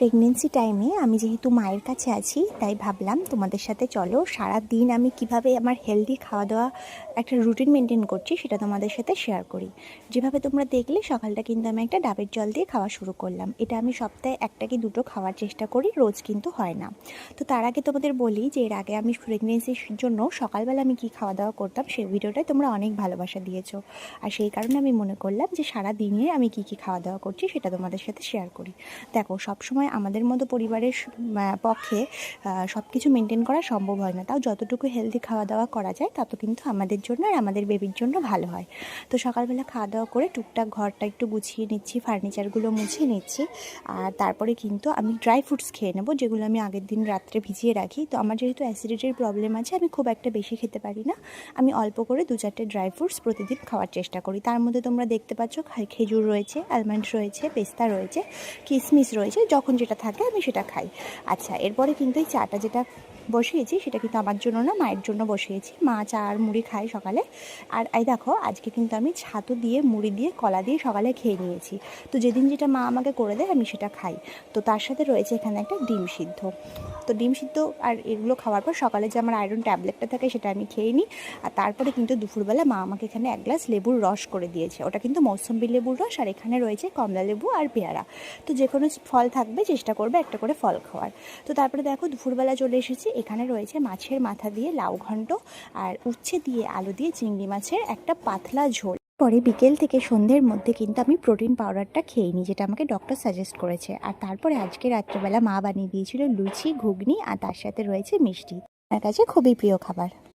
Pregnancy টাইমে আমি যেহেতু মায়ের কাছে আছি তাই ভাবলাম তোমাদের সাথে চলো সারা দিন আমি কিভাবে আমার হেলদি খাওয়া দাওয়া একটা রুটিন মেনটেন করছি সেটা তোমাদের সাথে শেয়ার করি। যেভাবে তোমরা দেখলে সকালটা কিন্তু আমি একটা ডাবের জল দিয়ে খাওয়া শুরু করলাম। এটা আমি সপ্তাহে একটা কি দুটো খাওয়ার চেষ্টা করি, রোজ কিন্তু হয় না। তো তার আগে তোমাদের বলি যে এর আগে আমি প্রেগনেন্সির জন্য সকালবেলা আমি কী খাওয়া দাওয়া করতাম সেই ভিডিওটাই তোমরা অনেক ভালোবাসা দিয়েছো। আর সেই কারণে আমি মনে করলাম যে সারা দিনে আমি কী খাওয়া দাওয়া করছি সেটা তোমাদের সাথে শেয়ার করি। দেখো, সবসময় আমাদের মতো পরিবারের পক্ষে সব কিছু মেনটেন করা সম্ভব হয় না, তাও যতটুকু হেলদি খাওয়া দাওয়া করা যায় তত কিন্তু আমাদের জন্য আর আমাদের বেবির জন্য ভালো হয়। তো সকালবেলা খাওয়া দাওয়া করে টুকটাক ঘরটা একটু গুছিয়ে নিচ্ছি, ফার্নিচারগুলো মুছে নিচ্ছি। আর তারপরে কিন্তু আমি ড্রাই ফ্রুটস খেয়ে নেবো, যেগুলো আমি আগের দিন রাত্রে ভিজিয়ে রাখি। তো আমার যেহেতু অ্যাসিডিটির প্রবলেম আছে, আমি খুব একটা বেশি খেতে পারি না। আমি অল্প করে 2-4টে ড্রাই ফ্রুটস প্রতিদিন খাওয়ার চেষ্টা করি। তার মধ্যে তোমরা দেখতে পাচ্ছ খেজুর রয়েছে, আলমন্ড রয়েছে, পেস্তা রয়েছে, কিশমিশ রয়েছে, যখন যেটা থাকে আমি সেটা খাই। আচ্ছা, এরপরে কিন্তু এই চাটা যেটা বসিয়েছি সেটা কিন্তু আমার জন্য না, মায়ের জন্য বসিয়েছি। মা চা আর মুড়ি খায় সকালে। আর এই দেখো, আজকে কিন্তু আমি ছাতু দিয়ে, মুড়ি দিয়ে, কলা দিয়ে সকালে খেয়ে নিয়েছি। তো যেদিন যেটা মা আমাকে করে দেয় আমি সেটা খাই। তো তার সাথে রয়েছে এখানে একটা ডিম সিদ্ধ। তো ডিম সিদ্ধ আর এগুলো খাওয়ার পর সকালে যে আমার আয়রন ট্যাবলেটটা থাকে সেটা আমি খেয়ে নিই। আর তারপরে কিন্তু দুপুরবেলা মা আমাকে এখানে 1 গ্লাস লেবুর রস করে দিয়েছে। ওটা কিন্তু মৌসুম্বি লেবুর রস, আর এখানে রয়েছে কমলা লেবু আর পেয়ারা। তো যে কোনো ফল থাকবে চেষ্টা করবে একটা করে ফল খাওয়ার। তো তারপরে দেখো দুপুরবেলা চলে এসেছি। এখানে রয়েছে মাছের মাথা দিয়ে লাউ ঘন্ট, আর উচ্ছে দিয়ে আলু দিয়ে চিংড়ি মাছের একটা পাতলা ঝোল। পরে বিকেল থেকে সন্ধ্যের মধ্যে কিন্তু আমি প্রোটিন পাউডারটা খেয়ে নিই, যেটা আমাকে ডক্টর সাজেস্ট করেছে। আর তারপরে আজকে রাত্রেবেলা মা বানিয়ে দিয়েছিল লুচি, ঘুগনি, আর তার সাথে রয়েছে মিষ্টি। আমার কাছে খুবই প্রিয় খাবার।